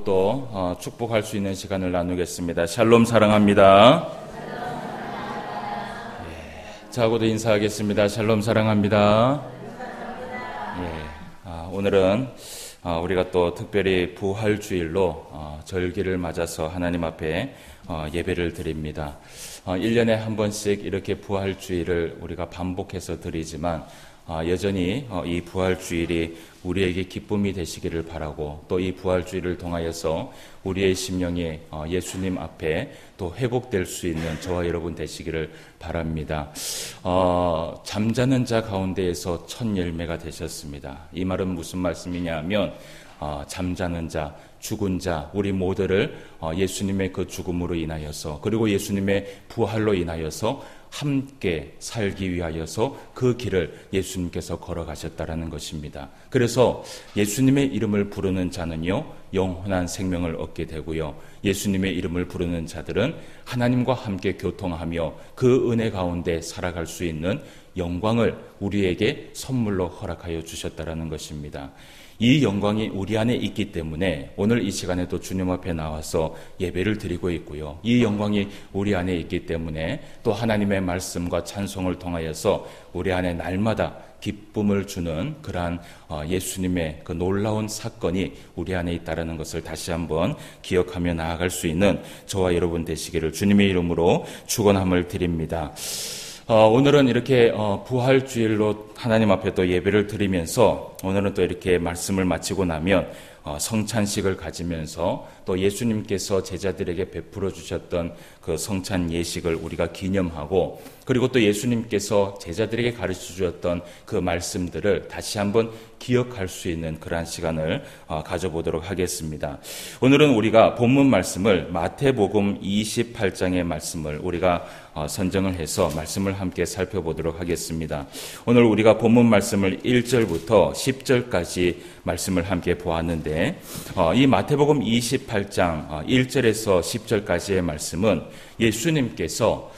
또 축복할 수 있는 시간을 나누겠습니다. 샬롬 사랑합니다. 저하고도 인사하겠습니다. 샬롬 사랑합니다. 오늘은 우리가 또 특별히 부활주일로 절기를 맞아서 하나님 앞에 예배를 드립니다. 1년에 한 번씩 이렇게 부활주일을 우리가 반복해서 드리지만 여전히 이 부활주일이 우리에게 기쁨이 되시기를 바라고, 또 이 부활주일을 통하여서 우리의 심령이 예수님 앞에 또 회복될 수 있는 저와 여러분 되시기를 바랍니다. 잠자는 자 가운데에서 첫 열매가 되셨습니다. 이 말은 무슨 말씀이냐 하면 잠자는 자, 죽은 자, 우리 모두를 예수님의 그 죽음으로 인하여서, 그리고 예수님의 부활로 인하여서 함께 살기 위하여서 그 길을 예수님께서 걸어가셨다라는 것입니다. 그래서 예수님의 이름을 부르는 자는요, 영원한 생명을 얻게 되고요, 예수님의 이름을 부르는 자들은 하나님과 함께 교통하며 그 은혜 가운데 살아갈 수 있는 영광을 우리에게 선물로 허락하여 주셨다라는 것입니다. 이 영광이 우리 안에 있기 때문에 오늘 이 시간에도 주님 앞에 나와서 예배를 드리고 있고요. 이 영광이 우리 안에 있기 때문에 또 하나님의 말씀과 찬송을 통하여서 우리 안에 날마다 기쁨을 주는 그러한 예수님의 그 놀라운 사건이 우리 안에 있다는 것을 다시 한번 기억하며 나아갈 수 있는 저와 여러분 되시기를 주님의 이름으로 축원함을 드립니다. 오늘은 이렇게 부활주일로 하나님 앞에 또 예배를 드리면서, 오늘은 또 이렇게 말씀을 마치고 나면 성찬식을 가지면서 또 예수님께서 제자들에게 베풀어 주셨던 그 성찬 예식을 우리가 기념하고, 그리고 또 예수님께서 제자들에게 가르쳐 주셨던 그 말씀들을 다시 한번 기억할 수 있는 그러한 시간을 가져보도록 하겠습니다. 오늘은 우리가 본문 말씀을 마태복음 28장의 말씀을 우리가 선정을 해서 말씀을 함께 살펴보도록 하겠습니다. 오늘 우리가 본문 말씀을 1절부터 10절까지 말씀을 함께 보았는데, 이 마태복음 28장 1절에서 10절까지의 말씀은 예수님께서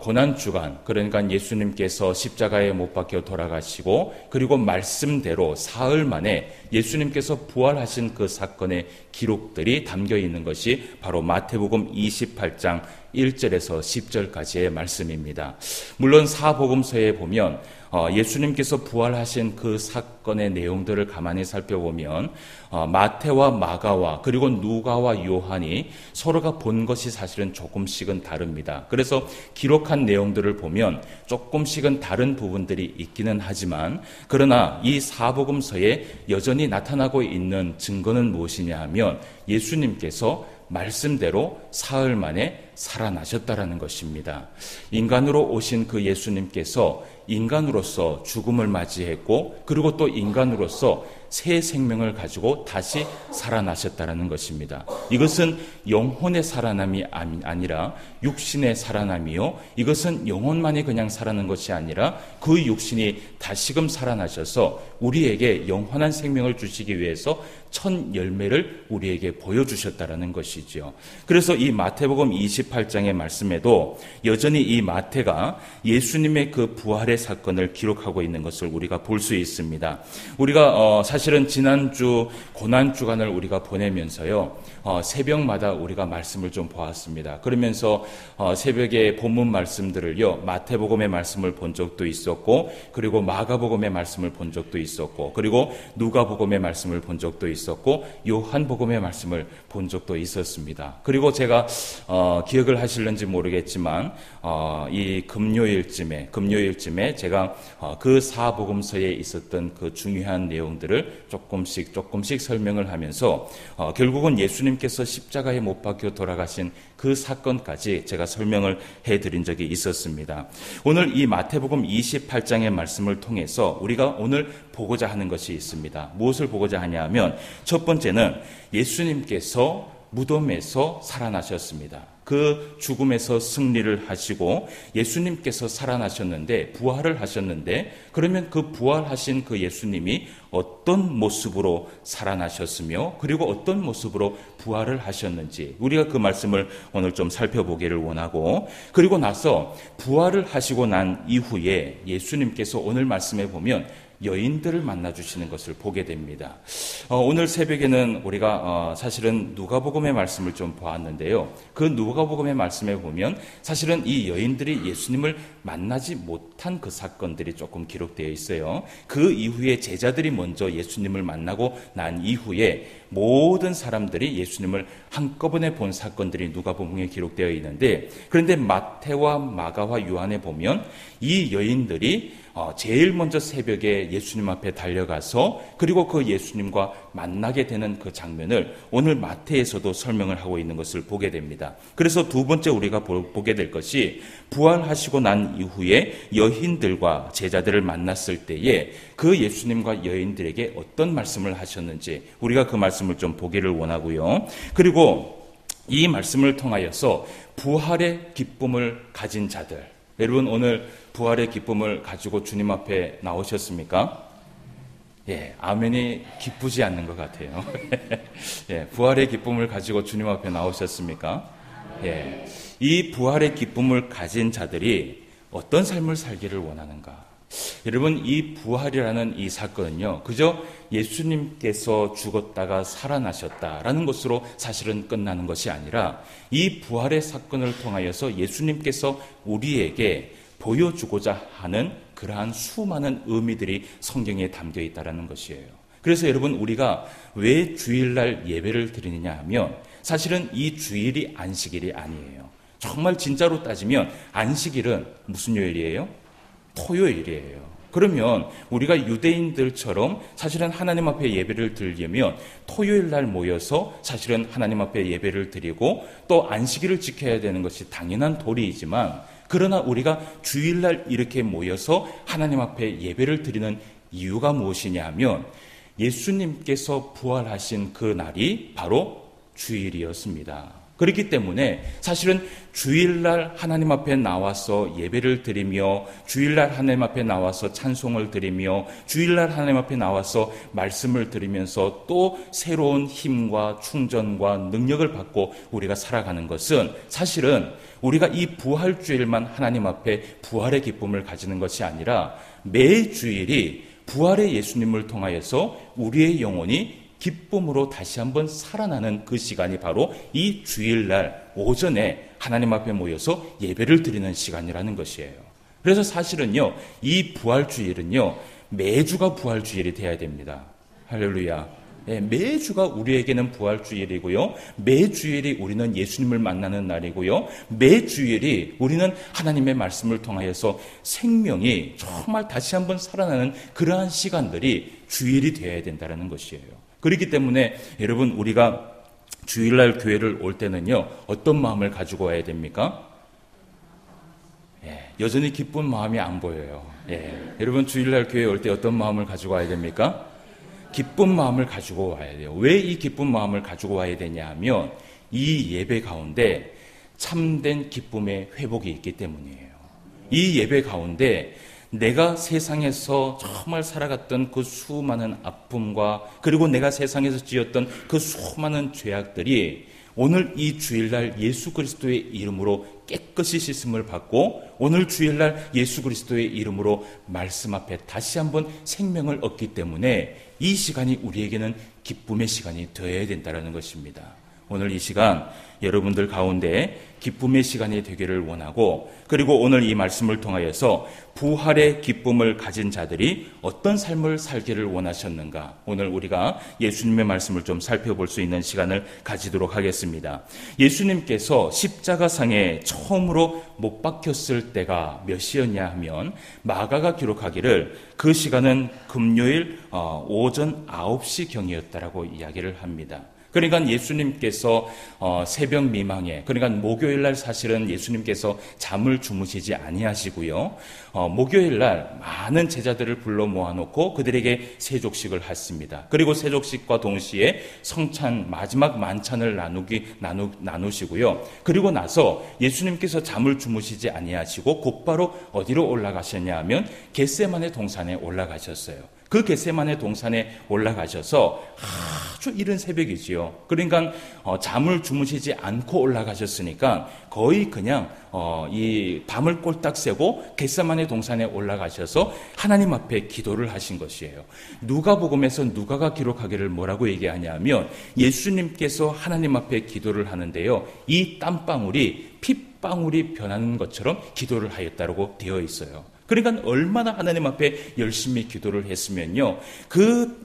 고난주간, 그러니까 예수님께서 십자가에 못 박혀 돌아가시고, 그리고 말씀대로 사흘 만에 예수님께서 부활하신 그 사건의 기록들이 담겨 있는 것이 바로 마태복음 28장 1절에서 10절까지의 말씀입니다. 물론 사복음서에 보면 예수님께서 부활하신 그 사건의 내용들을 가만히 살펴보면 마태와 마가와 그리고 누가와 요한이 서로가 본 것이 사실은 조금씩은 다릅니다. 그래서 기록한 내용들을 보면 조금씩은 다른 부분들이 있기는 하지만, 그러나 이 사복음서에 여전히 나타나고 있는 증거는 무엇이냐 하면 예수님께서 말씀대로 사흘 만에 살아나셨다라는 것입니다. 인간으로 오신 그 예수님께서 인간으로서 죽음을 맞이했고, 그리고 또 인간으로서 새 생명을 가지고 다시 살아나셨다는 것입니다. 이것은 영혼의 살아남이 아니라 육신의 살아남이요, 이것은 영혼만이 그냥 살아난 것이 아니라 그 육신이 다시금 살아나셔서 우리에게 영원한 생명을 주시기 위해서 첫 열매를 우리에게 보여주셨다는 것이죠. 그래서 이 마태복음 28장의 말씀에도 여전히 이 마태가 예수님의 그 부활의 사건을 기록하고 있는 것을 우리가 볼 수 있습니다. 우리가 사실은 지난주 고난주간을 우리가 보내면서요, 새벽마다 우리가 말씀을 좀 보았습니다. 그러면서 새벽에 본문 말씀들을요, 마태복음의 말씀을 본 적도 있었고, 그리고 마가복음의 말씀을 본 적도 있었고, 그리고 누가복음의 말씀을 본 적도 있었고, 요한복음의 말씀을 본 적도 있었습니다. 그리고 제가 기억을 하실는지 모르겠지만 이 금요일쯤에 제가 그 사복음서에 있었던 그 중요한 내용들을 조금씩 설명을 하면서 결국은 예수님께서 십자가에 못 박혀 돌아가신 그 사건까지 제가 설명을 해드린 적이 있었습니다. 오늘 이 마태복음 28장의 말씀을 통해서 우리가 오늘 보고자 하는 것이 있습니다. 무엇을 보고자 하냐 하면, 첫 번째는 예수님께서 무덤에서 살아나셨습니다. 그 죽음에서 승리를 하시고 예수님께서 살아나셨는데, 부활을 하셨는데, 그러면 그 부활하신 그 예수님이 어떤 모습으로 살아나셨으며 그리고 어떤 모습으로 부활을 하셨는지 우리가 그 말씀을 오늘 좀 살펴보기를 원하고, 그리고 나서 부활을 하시고 난 이후에 예수님께서 오늘 말씀에 보면 여인들을 만나주시는 것을 보게 됩니다. 오늘 새벽에는 우리가 사실은 누가복음의 말씀을 좀 보았는데요. 그 누가복음의 말씀에 보면 사실은 이 여인들이 예수님을 만나지 못한 그 사건들이 조금 기록되어 있어요. 그 이후에 제자들이 먼저 예수님을 만나고 난 이후에 모든 사람들이 예수님을 한꺼번에 본 사건들이 누가복음에 기록되어 있는데, 그런데 마태와 마가와 요한에 보면 이 여인들이 제일 먼저 새벽에 예수님 앞에 달려가서 그리고 그 예수님과 만나게 되는 그 장면을 오늘 마태에서도 설명을 하고 있는 것을 보게 됩니다. 그래서 두 번째 우리가 보게 될 것이 부활하시고 난 이후에 여인들과 제자들을 만났을 때에 그 예수님과 여인들에게 어떤 말씀을 하셨는지 우리가 그 말씀을 좀 보기를 원하고요. 그리고 이 말씀을 통하여서 부활의 기쁨을 가진 자들, 여러분 오늘 부활의 기쁨을 가지고 주님 앞에 나오셨습니까? 예, 아멘이 기쁘지 않는 것 같아요. 예, 부활의 기쁨을 가지고 주님 앞에 나오셨습니까? 예, 이 부활의 기쁨을 가진 자들이 어떤 삶을 살기를 원하는가? 여러분, 이 부활이라는 이 사건은요, 그저 예수님께서 죽었다가 살아나셨다라는 것으로 사실은 끝나는 것이 아니라 이 부활의 사건을 통하여서 예수님께서 우리에게 보여주고자 하는 그러한 수많은 의미들이 성경에 담겨 있다는 것이에요. 그래서 여러분, 우리가 왜 주일날 예배를 드리느냐 하면 사실은 이 주일이 안식일이 아니에요. 정말 진짜로 따지면 안식일은 무슨 요일이에요? 토요일이에요. 그러면 우리가 유대인들처럼 사실은 하나님 앞에 예배를 드리려면 토요일 날 모여서 사실은 하나님 앞에 예배를 드리고 또 안식일을 지켜야 되는 것이 당연한 도리이지만, 그러나 우리가 주일날 이렇게 모여서 하나님 앞에 예배를 드리는 이유가 무엇이냐 하면 예수님께서 부활하신 그 날이 바로 주일이었습니다. 그렇기 때문에 사실은 주일날 하나님 앞에 나와서 예배를 드리며, 주일날 하나님 앞에 나와서 찬송을 드리며, 주일날 하나님 앞에 나와서 말씀을 들으면서 또 새로운 힘과 충전과 능력을 받고 우리가 살아가는 것은 사실은 우리가 이 부활주일만 하나님 앞에 부활의 기쁨을 가지는 것이 아니라 매 주일이 부활의 예수님을 통하여서 우리의 영혼이 기쁨으로 다시 한번 살아나는 그 시간이 바로 이 주일날 오전에 하나님 앞에 모여서 예배를 드리는 시간이라는 것이에요. 그래서 사실은요, 이 부활주일은요, 매주가 부활주일이 되어야 됩니다. 할렐루야. 네, 매주가 우리에게는 부활주일이고요, 매주일이 우리는 예수님을 만나는 날이고요, 매주일이 우리는 하나님의 말씀을 통하여서 생명이 정말 다시 한번 살아나는 그러한 시간들이 주일이 되어야 된다는 것이에요. 그렇기 때문에 여러분, 우리가 주일날 교회를 올 때는요, 어떤 마음을 가지고 와야 됩니까? 예, 여전히 기쁜 마음이 안 보여요. 예, 여러분 주일날 교회에 올 때 어떤 마음을 가지고 와야 됩니까? 기쁜 마음을 가지고 와야 돼요. 왜 이 기쁜 마음을 가지고 와야 되냐 하면 이 예배 가운데 참된 기쁨의 회복이 있기 때문이에요. 이 예배 가운데 내가 세상에서 정말 살아갔던 그 수많은 아픔과 그리고 내가 세상에서 지었던 그 수많은 죄악들이 오늘 이 주일날 예수 그리스도의 이름으로 깨끗이 씻음을 받고 오늘 주일날 예수 그리스도의 이름으로 말씀 앞에 다시 한번 생명을 얻기 때문에 이 시간이 우리에게는 기쁨의 시간이 되어야 된다는 것입니다. 오늘 이 시간 여러분들 가운데 기쁨의 시간이 되기를 원하고, 그리고 오늘 이 말씀을 통하여서 부활의 기쁨을 가진 자들이 어떤 삶을 살기를 원하셨는가, 오늘 우리가 예수님의 말씀을 좀 살펴볼 수 있는 시간을 가지도록 하겠습니다. 예수님께서 십자가상에 처음으로 못 박혔을 때가 몇 시였냐 하면 마가가 기록하기를 그 시간은 금요일 오전 9시경이었다라고 이야기를 합니다. 그러니까 예수님께서 새벽 미망에, 그러니까 목요일날 사실은 예수님께서 잠을 주무시지 아니하시고요, 목요일날 많은 제자들을 불러 모아놓고 그들에게 세족식을 했습니다. 그리고 세족식과 동시에 성찬, 마지막 만찬을 나누시고요. 그리고 나서 예수님께서 잠을 주무시지 아니하시고 곧바로 어디로 올라가셨냐 하면 겟세마네 동산에 올라가셨어요. 그 겟세마네 동산에 올라가셔서 아주 이른 새벽이지요. 그러니까 잠을 주무시지 않고 올라가셨으니까 거의 그냥 이 밤을 꼴딱 새고 겟세마네 동산에 올라가셔서 하나님 앞에 기도를 하신 것이에요. 누가복음에서 누가가 기록하기를 뭐라고 얘기하냐면 예수님께서 하나님 앞에 기도를 하는데요. 이 땀방울이 핏방울이 변하는 것처럼 기도를 하였다고 되어 있어요. 그러니까 얼마나 하나님 앞에 열심히 기도를 했으면요.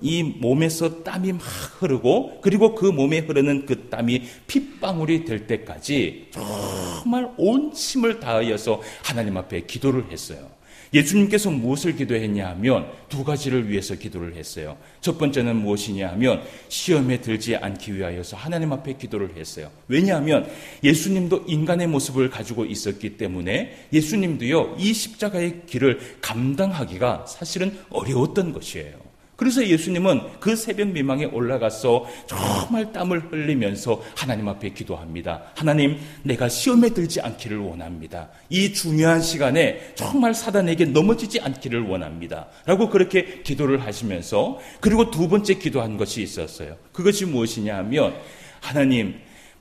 이 몸에서 땀이 막 흐르고 그리고 그 몸에 흐르는 그 땀이 핏방울이 될 때까지 정말 온 힘을 다하여서 하나님 앞에 기도를 했어요. 예수님께서 무엇을 기도했냐 하면 두 가지를 위해서 기도를 했어요. 첫 번째는 무엇이냐 하면 시험에 들지 않기 위하여서 하나님 앞에 기도를 했어요. 왜냐하면 예수님도 인간의 모습을 가지고 있었기 때문에 예수님도요, 이 십자가의 길을 감당하기가 사실은 어려웠던 것이에요. 그래서 예수님은 그 새벽 미망에 올라가서 정말 땀을 흘리면서 하나님 앞에 기도합니다. 하나님, 내가 시험에 들지 않기를 원합니다. 이 중요한 시간에 정말 사단에게 넘어지지 않기를 원합니다. 라고 그렇게 기도를 하시면서 그리고 두 번째 기도한 것이 있었어요. 그것이 무엇이냐 하면 하나님,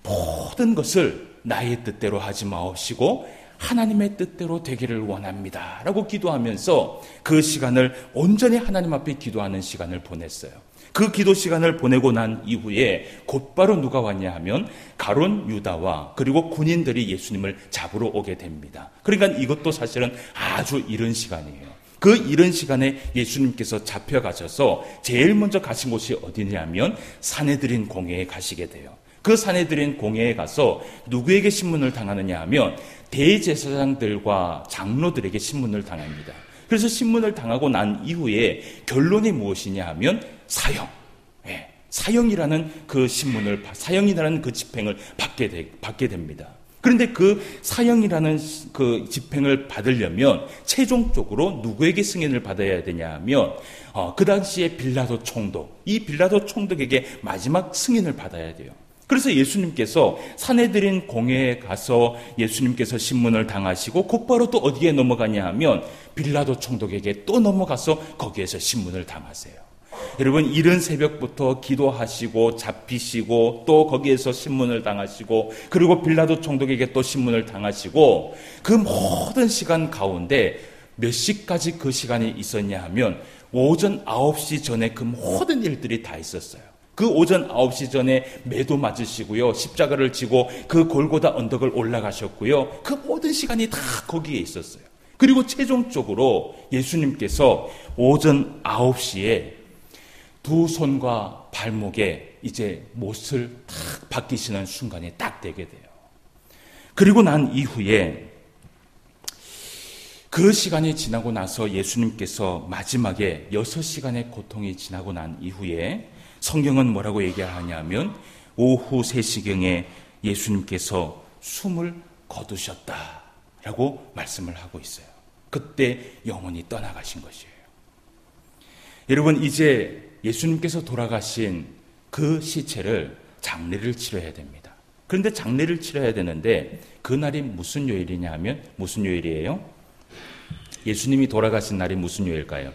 모든 것을 나의 뜻대로 하지 마옵시고 하나님의 뜻대로 되기를 원합니다. 라고 기도하면서 그 시간을 온전히 하나님 앞에 기도하는 시간을 보냈어요. 그 기도 시간을 보내고 난 이후에 곧바로 누가 왔냐 하면 가룟 유다와 그리고 군인들이 예수님을 잡으러 오게 됩니다. 그러니까 이것도 사실은 아주 이른 시간이에요. 그 이른 시간에 예수님께서 잡혀가셔서 제일 먼저 가신 곳이 어디냐면 사내들인 공회에 가시게 돼요. 그 사내들인 공회에 가서 누구에게 신문을 당하느냐 하면 대제사장들과 장로들에게 신문을 당합니다. 그래서 신문을 당하고 난 이후에 결론이 무엇이냐 하면 사형. 사형이라는 그 신문을, 사형이라는 그 집행을 받게 됩니다. 그런데 그 사형이라는 그 집행을 받으려면 최종적으로 누구에게 승인을 받아야 되냐 하면 그 당시에 빌라도 총독, 이 빌라도 총독에게 마지막 승인을 받아야 돼요. 그래서 예수님께서 사내들인 공회에 가서 예수님께서 신문을 당하시고 곧바로 또 어디에 넘어가냐 하면 빌라도 총독에게 또 넘어가서 거기에서 신문을 당하세요. 여러분, 이른 새벽부터 기도하시고 잡히시고 또 거기에서 신문을 당하시고 그리고 빌라도 총독에게 또 신문을 당하시고 그 모든 시간 가운데 몇 시까지 그 시간이 있었냐 하면 오전 9시 전에 그 모든 일들이 다 있었어요. 그 오전 9시 전에 매도 맞으시고요. 십자가를 지고 그 골고다 언덕을 올라가셨고요. 그 모든 시간이 다 거기에 있었어요. 그리고 최종적으로 예수님께서 오전 9시에 두 손과 발목에 이제 못을 딱 박히시는 순간이 딱 되게 돼요. 그리고 난 이후에 그 시간이 지나고 나서 예수님께서 마지막에 6시간의 고통이 지나고 난 이후에 성경은 뭐라고 얘기하냐면 오후 3시경에 예수님께서 숨을 거두셨다라고 말씀을 하고 있어요. 그때 영원히 떠나가신 것이에요. 여러분, 이제 예수님께서 돌아가신 그 시체를 장례를 치러야 됩니다. 그런데 장례를 치러야 되는데 그날이 무슨 요일이냐 하면 무슨 요일이에요? 예수님이 돌아가신 날이 무슨 요일일까요?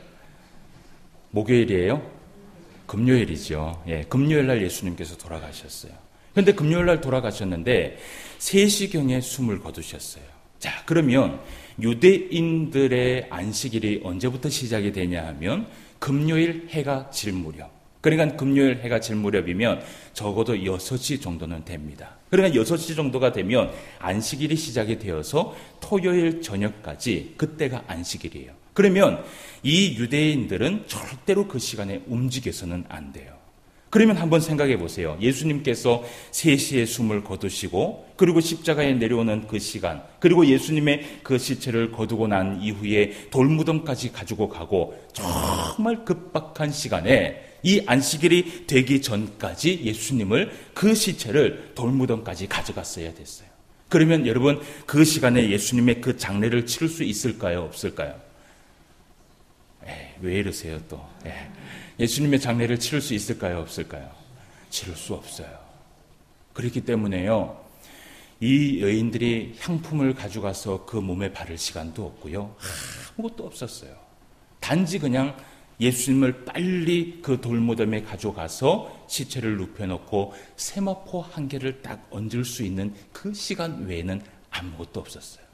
목요일이에요? 금요일이죠. 금요일 날 예수님께서 돌아가셨어요. 그런데 금요일 날 돌아가셨는데 3시경에 숨을 거두셨어요. 자, 그러면 유대인들의 안식일이 언제부터 시작이 되냐 하면 금요일 해가 질 무렵. 그러니까 금요일 해가 질 무렵이면 적어도 6시 정도는 됩니다. 그러니까 6시 정도가 되면 안식일이 시작이 되어서 토요일 저녁까지 그때가 안식일이에요. 그러면 이 유대인들은 절대로 그 시간에 움직여서는 안 돼요. 그러면 한번 생각해 보세요. 예수님께서 3시에 숨을 거두시고 그리고 십자가에 내려오는 그 시간, 그리고 예수님의 그 시체를 거두고 난 이후에 돌무덤까지 가지고 가고 정말 급박한 시간에 이 안식일이 되기 전까지 예수님을 그 시체를 돌무덤까지 가져갔어야 됐어요. 그러면 여러분, 그 시간에 예수님의 그 장례를 치를 수 있을까요? 없을까요? 왜 이러세요 또? 예수님의 장례를 치를 수 있을까요? 없을까요? 치를 수 없어요. 그렇기 때문에요, 이 여인들이 향품을 가져가서 그 몸에 바를 시간도 없고요, 아무것도 없었어요. 단지 그냥 예수님을 빨리 그 돌무덤에 가져가서 시체를 눕혀놓고 세마포 한 개를 딱 얹을 수 있는 그 시간 외에는 아무것도 없었어요.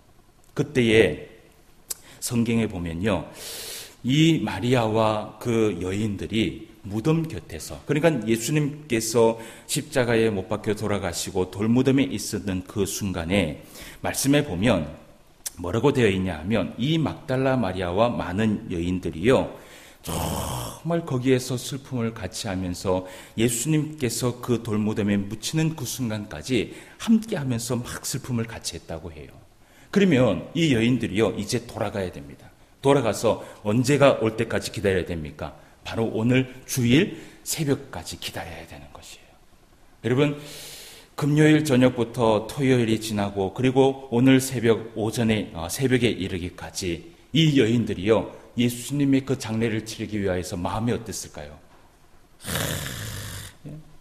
그때에 성경에 보면요, 이 마리아와 그 여인들이 무덤 곁에서, 그러니까 예수님께서 십자가에 못 박혀 돌아가시고 돌무덤에 있었던 그 순간에 말씀에 보면 뭐라고 되어 있냐 하면, 이 막달라 마리아와 많은 여인들이요 정말 거기에서 슬픔을 같이 하면서 예수님께서 그 돌무덤에 묻히는 그 순간까지 함께 하면서 막 슬픔을 같이 했다고 해요. 그러면 이 여인들이요 이제 돌아가야 됩니다. 돌아가서 언제가 올 때까지 기다려야 됩니까? 바로 오늘 주일 새벽까지 기다려야 되는 것이에요. 여러분, 금요일 저녁부터 토요일이 지나고 그리고 오늘 새벽 오전에 새벽에 이르기까지 이 여인들이요 예수님의 그 장례를 치르기 위해서 마음이 어땠을까요?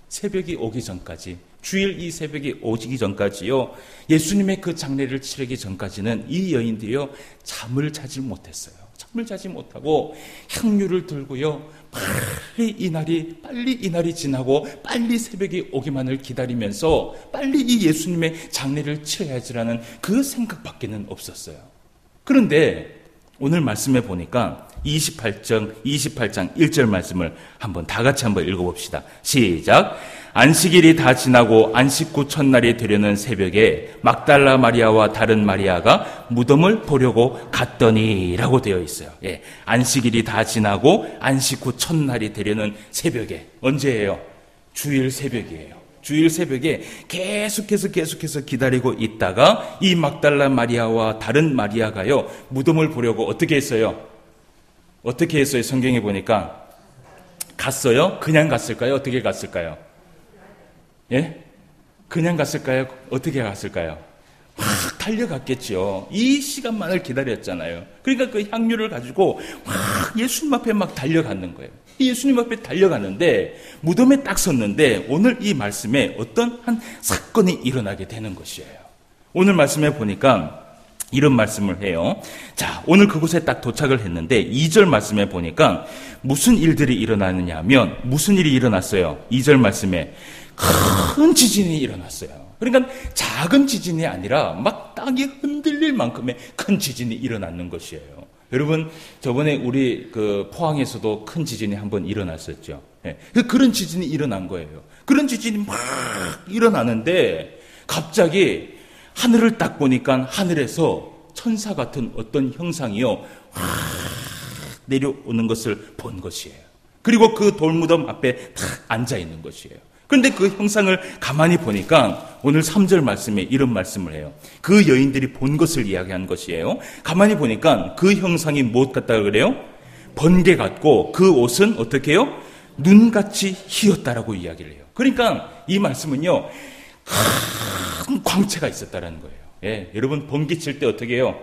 새벽이 오기 전까지, 주일 이 새벽이 오기 전까지요 예수님의 그 장례를 치르기 전까지는 이 여인들이요 잠을 자지 못했어요. 잠을 자지 못하고 향유를 들고요 빨리 이 날이 지나고 빨리 새벽이 오기만을 기다리면서 빨리 이 예수님의 장례를 치러야지라는 그 생각밖에는 없었어요. 그런데 오늘 말씀에 보니까 28장 1절 말씀을 다 같이 한번 읽어봅시다. 시작. 안식일이 다 지나고 안식 후 첫날이 되려는 새벽에 막달라 마리아와 다른 마리아가 무덤을 보려고 갔더니 라고 되어 있어요. 예, 안식일이 다 지나고 안식 후 첫날이 되려는 새벽에, 언제예요? 주일 새벽이에요. 주일 새벽에 계속해서 기다리고 있다가 이 막달라 마리아와 다른 마리아가요 무덤을 보려고 어떻게 했어요? 성경에 보니까 갔어요? 그냥 갔을까요? 어떻게 갔을까요? 예? 그냥 갔을까요? 어떻게 갔을까요? 확 달려갔겠죠. 이 시간만을 기다렸잖아요. 그러니까 그 향유를 가지고 확 예수님 앞에 막 달려가는 거예요. 예수님 앞에 달려가는데 무덤에 딱 섰는데 오늘 이 말씀에 어떤 한 사건이 일어나게 되는 것이에요. 오늘 말씀에 보니까 이런 말씀을 해요. 자, 오늘 그곳에 딱 도착을 했는데 2절 말씀에 보니까 무슨 일들이 일어나느냐 하면 무슨 일이 일어났어요? 2절 말씀에 큰 지진이 일어났어요. 그러니까 작은 지진이 아니라 막 땅이 흔들릴 만큼의 큰 지진이 일어나는 것이에요. 여러분, 저번에 우리 그 포항에서도 큰 지진이 한번 일어났었죠. 예, 그런 지진이 일어난 거예요. 그런 지진이 막 일어나는데 갑자기 하늘을 딱 보니까 하늘에서 천사 같은 어떤 형상이요 확 내려오는 것을 본 것이에요. 그리고 그 돌무덤 앞에 탁 앉아 있는 것이에요. 그런데 그 형상을 가만히 보니까 오늘 3절 말씀에 이런 말씀을 해요. 그 여인들이 본 것을 이야기한 것이에요. 가만히 보니까 그 형상이 무엇 같다 그래요? 번개 같고 그 옷은 어떻게 해요? 눈같이 희었다라고 이야기를 해요. 그러니까 이 말씀은요 큰 광채가 있었다라는 거예요. 예, 여러분 번개 칠 때 어떻게 해요?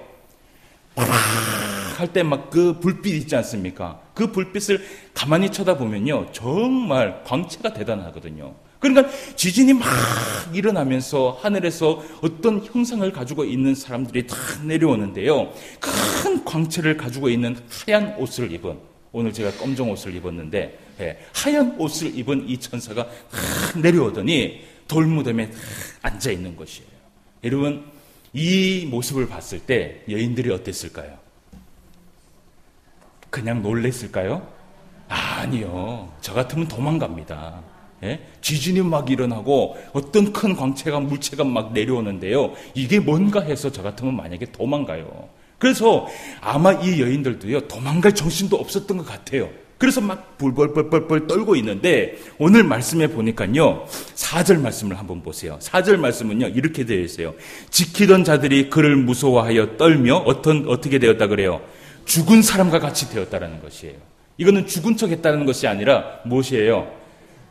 할 때 막 그 불빛 있지 않습니까? 그 불빛을 가만히 쳐다보면요 정말 광채가 대단하거든요. 그러니까 지진이 막 일어나면서 하늘에서 어떤 형상을 가지고 있는 사람들이 다 내려오는데요, 큰 광채를 가지고 있는 하얀 옷을 입은, 오늘 제가 검정 옷을 입었는데 하얀 옷을 입은 이 천사가 내려오더니 돌무덤에 앉아 있는 것이에요. 여러분, 이 모습을 봤을 때 여인들이 어땠을까요? 그냥 놀랬을까요? 아니요. 저 같으면 도망갑니다. 예? 지진이 막 일어나고 어떤 큰 광채가 물체가 막 내려오는데요, 이게 뭔가 해서 저 같으면 만약에 도망가요. 그래서 아마 이 여인들도요 도망갈 정신도 없었던 것 같아요. 그래서 막 불벌벌벌 떨고 있는데 오늘 말씀에 보니까요 4절 말씀을 한번 보세요. 4절 말씀은요 이렇게 되어 있어요. 지키던 자들이 그를 무서워하여 떨며 어떻게 되었다 그래요? 죽은 사람과 같이 되었다라는 것이에요. 이거는 죽은 척 했다는 것이 아니라 무엇이에요?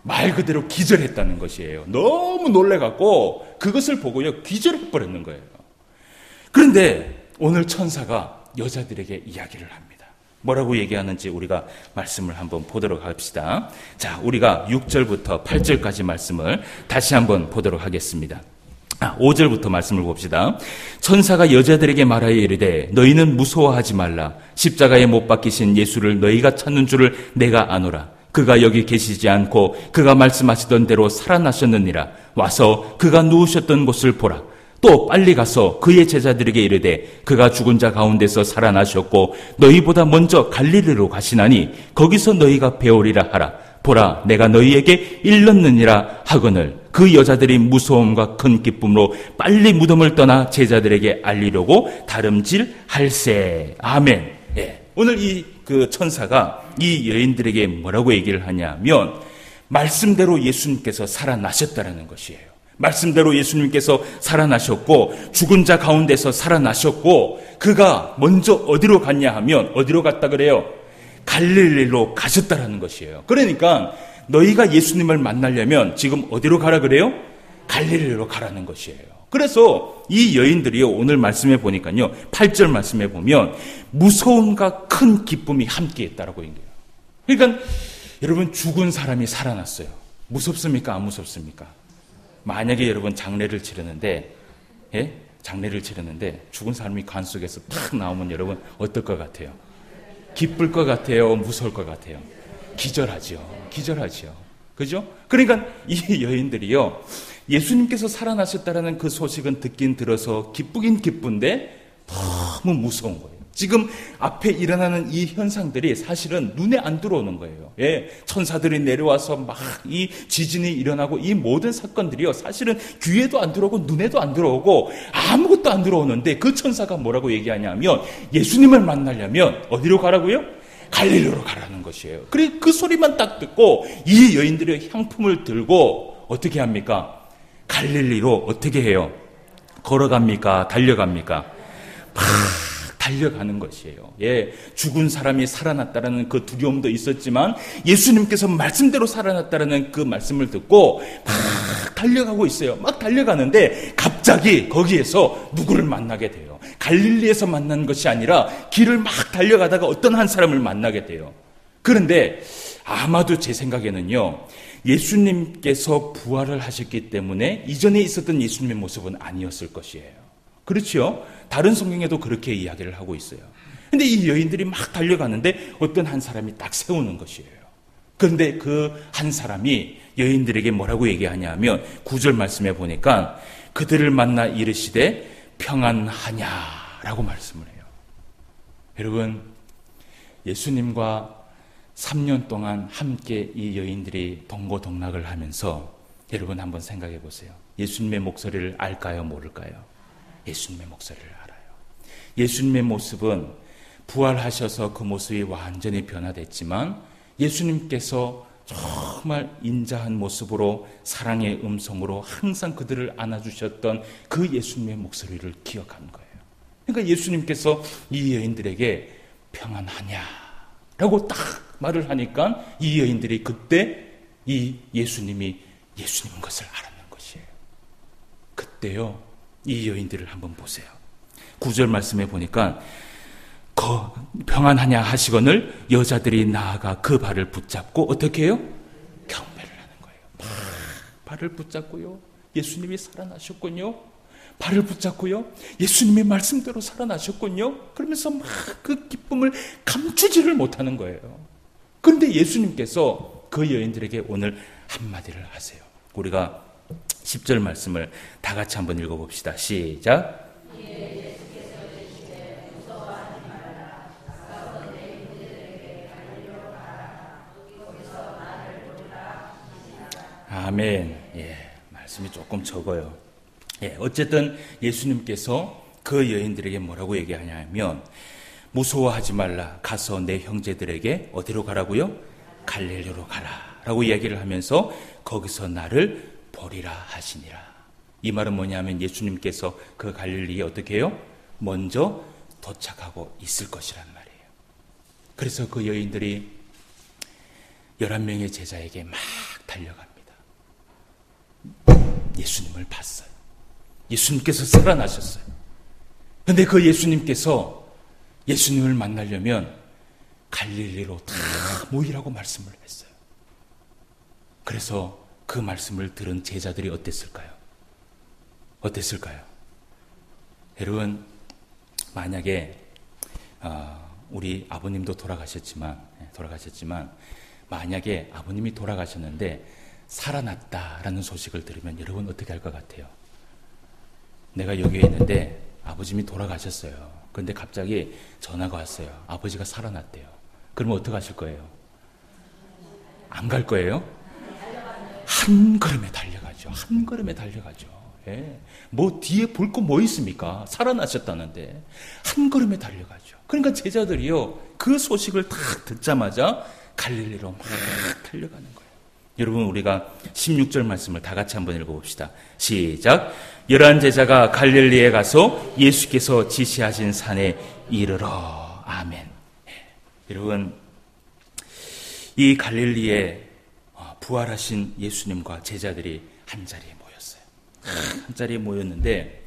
말 그대로 기절했다는 것이에요. 너무 놀래갖고 그것을 보고요 기절해버렸는 거예요. 그런데 오늘 천사가 여자들에게 이야기를 합니다. 뭐라고 얘기하는지 우리가 말씀을 한번 보도록 합시다. 자, 우리가 6절부터 8절까지 말씀을 다시 한번 보도록 하겠습니다. 5절부터 말씀을 봅시다. 천사가 여자들에게 말하여 이르되 너희는 무서워하지 말라. 십자가에 못 박히신 예수를 너희가 찾는 줄을 내가 아노라. 그가 여기 계시지 않고 그가 말씀하시던 대로 살아나셨느니라. 와서 그가 누우셨던 곳을 보라. 또 빨리 가서 그의 제자들에게 이르되 그가 죽은 자 가운데서 살아나셨고 너희보다 먼저 갈릴리로 가시나니 거기서 너희가 배우리라 하라. 보라, 내가 너희에게 일렀느니라 하거늘. 그 여자들이 무서움과 큰 기쁨으로 빨리 무덤을 떠나 제자들에게 알리려고 다름질할세. 아멘. 예. 오늘 그 천사가 이 여인들에게 뭐라고 얘기를 하냐면 말씀대로 예수님께서 살아나셨다라는 것이에요. 말씀대로 예수님께서 살아나셨고 죽은 자 가운데서 살아나셨고 그가 먼저 어디로 갔냐 하면 어디로 갔다 그래요? 갈릴리로 가셨다라는 것이에요. 그러니까 너희가 예수님을 만나려면 지금 어디로 가라 그래요? 갈릴리로 가라는 것이에요. 그래서 이 여인들이요, 오늘 말씀해 보니까요, 8절 말씀해 보면 무서움과 큰 기쁨이 함께 했다라고 얘기해요. 그러니까 여러분, 죽은 사람이 살아났어요. 무섭습니까? 안 무섭습니까? 만약에 여러분 장례를 치르는데, 예? 장례를 치르는데 죽은 사람이 관 속에서 탁 나오면 여러분 어떨 것 같아요? 기쁠 것 같아요? 무서울 것 같아요? 기절하죠. 그죠? 그러니까 이 여인들이요, 예수님께서 살아나셨다라는 그 소식은 듣긴 들어서 기쁘긴 기쁜데 너무 무서운 거예요. 지금 앞에 일어나는 이 현상들이 사실은 눈에 안 들어오는 거예요. 예, 천사들이 내려와서 막 이 지진이 일어나고 이 모든 사건들이요, 사실은 귀에도 안 들어오고 눈에도 안 들어오고 아무것도 안 들어오는데 그 천사가 뭐라고 얘기하냐면 예수님을 만나려면 어디로 가라고요? 갈릴리로 가라는 것이에요. 그래, 그 소리만 딱 듣고 이 여인들이 향품을 들고 어떻게 합니까? 갈릴리로 어떻게 해요? 걸어갑니까? 달려갑니까? 막 달려가는 것이에요. 예, 죽은 사람이 살아났다라는 그 두려움도 있었지만 예수님께서 말씀대로 살아났다라는 그 말씀을 듣고 막 달려가고 있어요. 막 달려가는데 갑자기 거기에서 누구를 만나게 돼요. 갈릴리에서 만난 것이 아니라 길을 막 달려가다가 어떤 한 사람을 만나게 돼요. 그런데 아마도 제 생각에는요, 예수님께서 부활을 하셨기 때문에 이전에 있었던 예수님의 모습은 아니었을 것이에요. 그렇죠? 다른 성경에도 그렇게 이야기를 하고 있어요. 근데 이 여인들이 막 달려가는데 어떤 한 사람이 딱 세우는 것이에요. 그런데 그 한 사람이 여인들에게 뭐라고 얘기하냐면 9절 말씀에 보니까 그들을 만나 이르시되 평안하냐라고 말씀을 해요. 여러분, 예수님과 3년 동안 함께 이 여인들이 동고동락을 하면서 여러분 한번 생각해 보세요. 예수님의 목소리를 알까요? 모를까요? 예수님의 목소리를 알아요. 예수님의 모습은 부활하셔서 그 모습이 완전히 변화됐지만 예수님께서 정말 인자한 모습으로 사랑의 음성으로 항상 그들을 안아주셨던 그 예수님의 목소리를 기억한 거예요. 그러니까 예수님께서 이 여인들에게 평안하냐라고 딱 말을 하니까 이 여인들이 그때 이 예수님인 것을 알았는 것이에요. 그때요, 이 여인들을 한번 보세요. 9절 말씀에 보니까 평안하냐 하시거늘 여자들이 나아가 그 발을 붙잡고 어떻게 해요? 경배를 하는 거예요. 발을 붙잡고요, 예수님이 살아나셨군요. 발을 붙잡고요, 예수님의 말씀대로 살아나셨군요. 그러면서 막 그 기쁨을 감추지를 못하는 거예요. 그런데 예수님께서 그 여인들에게 오늘 한마디를 하세요. 우리가 10절 말씀을 다 같이 한번 읽어봅시다. 시작. 아멘. 예, 말씀이 조금 적어요. 예, 어쨌든 예수님께서 그 여인들에게 뭐라고 얘기하냐면 무서워하지 말라. 가서 내 형제들에게 어디로 가라고요? 갈릴리로 가라 라고 이야기를 하면서 거기서 나를 보리라 하시니라. 이 말은 뭐냐면 예수님께서 그 갈릴리에 어떻게 해요? 먼저 도착하고 있을 것이란 말이에요. 그래서 그 여인들이 11명의 제자에게 막 달려갑니다. 예수님을 봤어요. 예수님께서 살아나셨어요. 그런데 그 예수님께서 예수님을 만나려면 갈릴리로 다 모이라고 말씀을 했어요. 그래서 그 말씀을 들은 제자들이 어땠을까요? 어땠을까요? 여러분, 만약에 우리 아버님도 돌아가셨지만 만약에 아버님이 돌아가셨는데 살아났다라는 소식을 들으면 여러분 어떻게 할 것 같아요? 내가 여기에 있는데 아버님이 돌아가셨어요. 그런데 갑자기 전화가 왔어요. 아버지가 살아났대요. 그러면 어떻게 하실 거예요? 안 갈 거예요? 한 걸음에 달려가죠. 한 걸음에 달려가죠. 예. 뭐 뒤에 볼 거 뭐 있습니까? 살아나셨다는데 한 걸음에 달려가죠. 그러니까 제자들이요, 그 소식을 딱 듣자마자 갈릴리로 막 달려가는 거예요. 여러분, 우리가 16절 말씀을 다 같이 한번 읽어봅시다. 시작. 11 제자가 갈릴리에 가서 예수께서 지시하신 산에 이르러. 아멘. 예. 여러분, 이 갈릴리에 부활하신 예수님과 제자들이 한자리에 모였어요. 한자리에 모였는데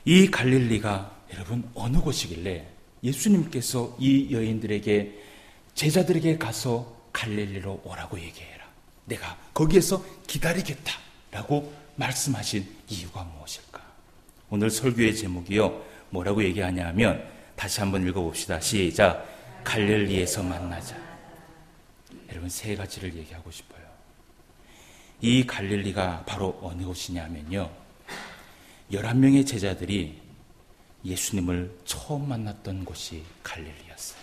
이 갈릴리가 여러분 어느 곳이길래 예수님께서 이 여인들에게, 제자들에게 가서 갈릴리로 오라고 얘기해라, 내가 거기에서 기다리겠다라고 말씀하신 이유가 무엇일까? 오늘 설교의 제목이요, 뭐라고 얘기하냐 하면, 다시 한번 읽어봅시다. 시작. 갈릴리에서 만나자. 여러분, 세 가지를 얘기하고 싶어요. 이 갈릴리가 바로 어느 곳이냐면요, 11명의 제자들이 예수님을 처음 만났던 곳이 갈릴리였어요.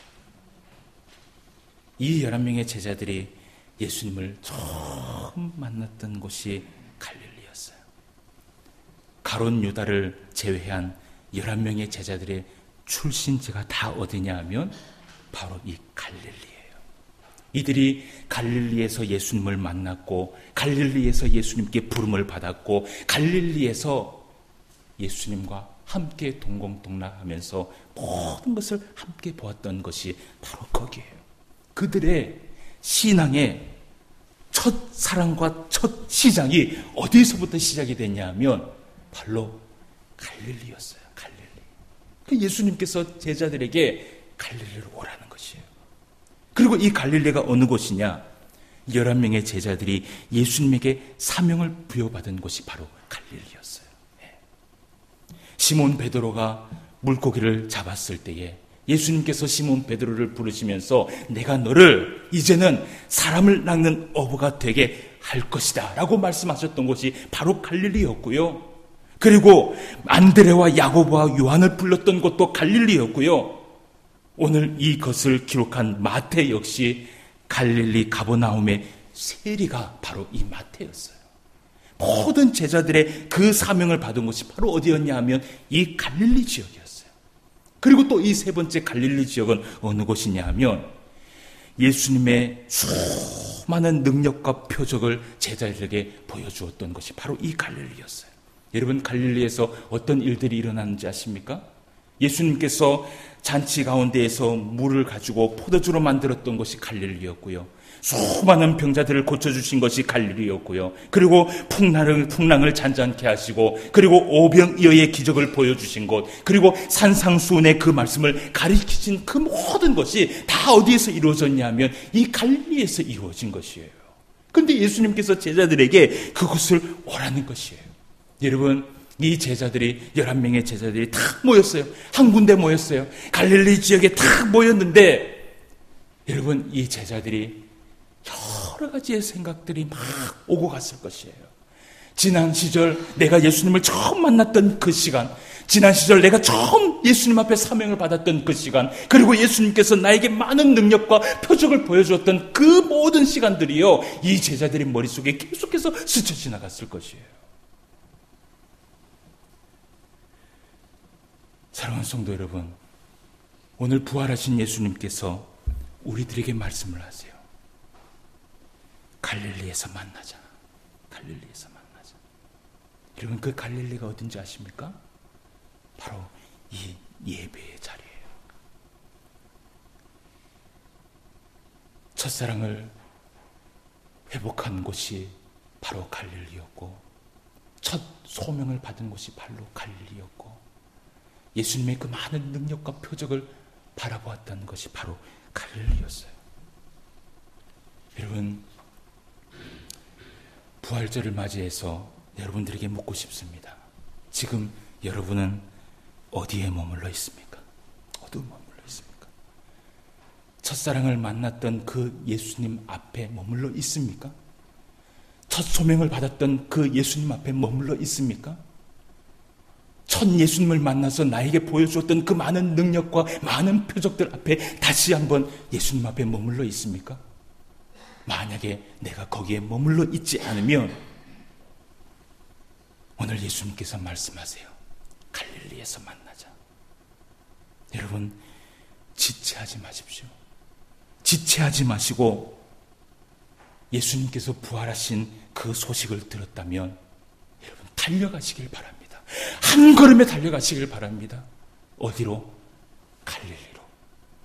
이 11명의 제자들이 예수님을 처음 만났던 곳이 갈릴리였어요. 가룟 유다를 제외한 11명의 제자들의 출신지가 다 어디냐 하면 바로 이 갈릴리예요. 이들이 갈릴리에서 예수님을 만났고, 갈릴리에서 예수님께 부름을 받았고, 갈릴리에서 예수님과 함께 동공동락하면서 모든 것을 함께 보았던 것이 바로 거기에요. 그들의 신앙의 첫 사랑과 첫 시작이 어디서부터 시작이 됐냐면 바로 갈릴리였어요. 갈릴리. 예수님께서 제자들에게 갈릴리로 오라는 것이에요. 그리고 이 갈릴리가 어느 곳이냐? 11명의 제자들이 예수님에게 사명을 부여받은 곳이 바로 갈릴리였어요. 시몬 베드로가 물고기를 잡았을 때에 예수님께서 시몬 베드로를 부르시면서 내가 너를 이제는 사람을 낚는 어부가 되게 할 것이다 라고 말씀하셨던 곳이 바로 갈릴리였고요. 그리고 안드레와 야고보와 요한을 불렀던 곳도 갈릴리였고요. 오늘 이것을 기록한 마태 역시 갈릴리 가버나움의 세리가 바로 이 마태였어요. 모든 제자들의 그 사명을 받은 곳이 바로 어디였냐 하면 이 갈릴리 지역이었어요. 그리고 또 이 세 번째 갈릴리 지역은 어느 곳이냐 하면 예수님의 수많은 능력과 표적을 제자들에게 보여주었던 것이 바로 이 갈릴리였어요. 여러분, 갈릴리에서 어떤 일들이 일어나는지 아십니까? 예수님께서 잔치 가운데에서 물을 가지고 포도주로 만들었던 것이 갈릴리였고요. 수많은 병자들을 고쳐주신 것이 갈릴리였고요. 그리고 풍랑을 잔잔케 하시고, 그리고 오병이어의 기적을 보여주신 곳, 그리고 산상수훈의 그 말씀을 가리키신 그 모든 것이 다 어디에서 이루어졌냐면 이 갈릴리에서 이루어진 것이에요. 그런데 예수님께서 제자들에게 그곳을 오라는 것이에요. 여러분, 이 제자들이 11명의 제자들이 탁 모였어요. 한 군데 모였어요. 갈릴리 지역에 탁 모였는데 여러분, 이 제자들이 여러 가지의 생각들이 막 오고 갔을 것이에요. 지난 시절 내가 예수님을 처음 만났던 그 시간, 지난 시절 내가 처음 예수님 앞에 사명을 받았던 그 시간, 그리고 예수님께서 나에게 많은 능력과 표적을 보여주었던 그 모든 시간들이요, 이 제자들의 머릿속에 계속해서 스쳐 지나갔을 것이에요. 사랑하는 성도 여러분, 오늘 부활하신 예수님께서 우리들에게 말씀을 하세요. 갈릴리에서 만나자. 갈릴리에서 만나자. 여러분, 그 갈릴리가 어딘지 아십니까? 바로 이 예배의 자리예요. 첫사랑을 회복한 곳이 바로 갈릴리였고, 첫 소명을 받은 곳이 바로 갈릴리였고, 예수님의 그 많은 능력과 표적을 바라보았던 것이 바로 갈릴리였어요. 여러분, 부활절을 맞이해서 여러분들에게 묻고 싶습니다. 지금 여러분은 어디에 머물러 있습니까? 어디에 머물러 있습니까? 첫사랑을 만났던 그 예수님 앞에 머물러 있습니까? 첫 소명을 받았던 그 예수님 앞에 머물러 있습니까? 첫 예수님을 만나서 나에게 보여주었던 그 많은 능력과 많은 표적들 앞에 다시 한번 예수님 앞에 머물러 있습니까? 만약에 내가 거기에 머물러 있지 않으면 오늘 예수님께서 말씀하세요. 갈릴리에서 만나자. 여러분, 지체하지 마십시오. 지체하지 마시고 예수님께서 부활하신 그 소식을 들었다면 여러분 달려가시길 바랍니다. 한 걸음에 달려가시길 바랍니다. 어디로? 갈릴리로.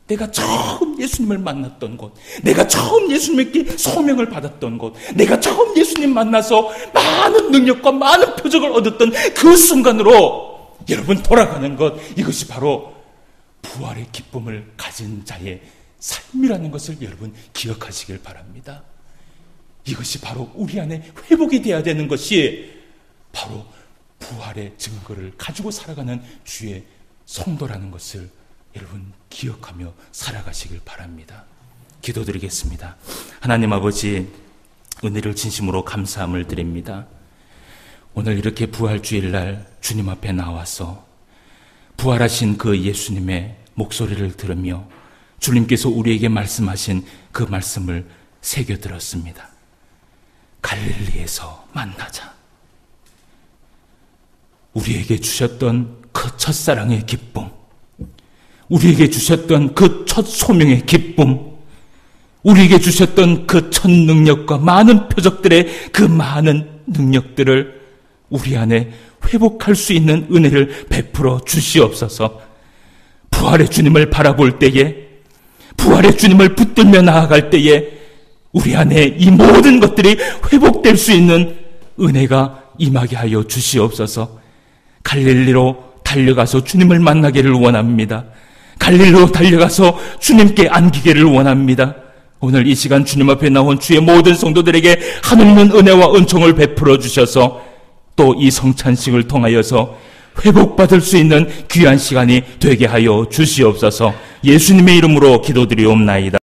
내가 처음 예수님을 만났던 곳, 내가 처음 예수님께 소명을 받았던 곳, 내가 처음 예수님 만나서 많은 능력과 많은 표적을 얻었던 그 순간으로 여러분 돌아가는 것, 이것이 바로 부활의 기쁨을 가진 자의 삶이라는 것을 여러분 기억하시길 바랍니다. 이것이 바로 우리 안에 회복이 되어야 되는 것이 바로 부활의 증거를 가지고 살아가는 주의 성도라는 것을 여러분 기억하며 살아가시길 바랍니다. 기도드리겠습니다. 하나님 아버지, 은혜를 진심으로 감사함을 드립니다. 오늘 이렇게 부활주일날 주님 앞에 나와서 부활하신 그 예수님의 목소리를 들으며 주님께서 우리에게 말씀하신 그 말씀을 새겨들었습니다. 갈릴리에서 만나자. 우리에게 주셨던 그 첫사랑의 기쁨, 우리에게 주셨던 그 첫 소명의 기쁨, 우리에게 주셨던 그 첫 능력과 많은 표적들의 그 많은 능력들을 우리 안에 회복할 수 있는 은혜를 베풀어 주시옵소서. 부활의 주님을 바라볼 때에, 부활의 주님을 붙들며 나아갈 때에 우리 안에 이 모든 것들이 회복될 수 있는 은혜가 임하게 하여 주시옵소서. 갈릴리로 달려가서 주님을 만나기를 원합니다. 갈릴리로 달려가서 주님께 안기기를 원합니다. 오늘 이 시간 주님 앞에 나온 주의 모든 성도들에게 하늘는 은혜와 은총을 베풀어 주셔서 또 이 성찬식을 통하여서 회복받을 수 있는 귀한 시간이 되게 하여 주시옵소서. 예수님의 이름으로 기도드리옵나이다.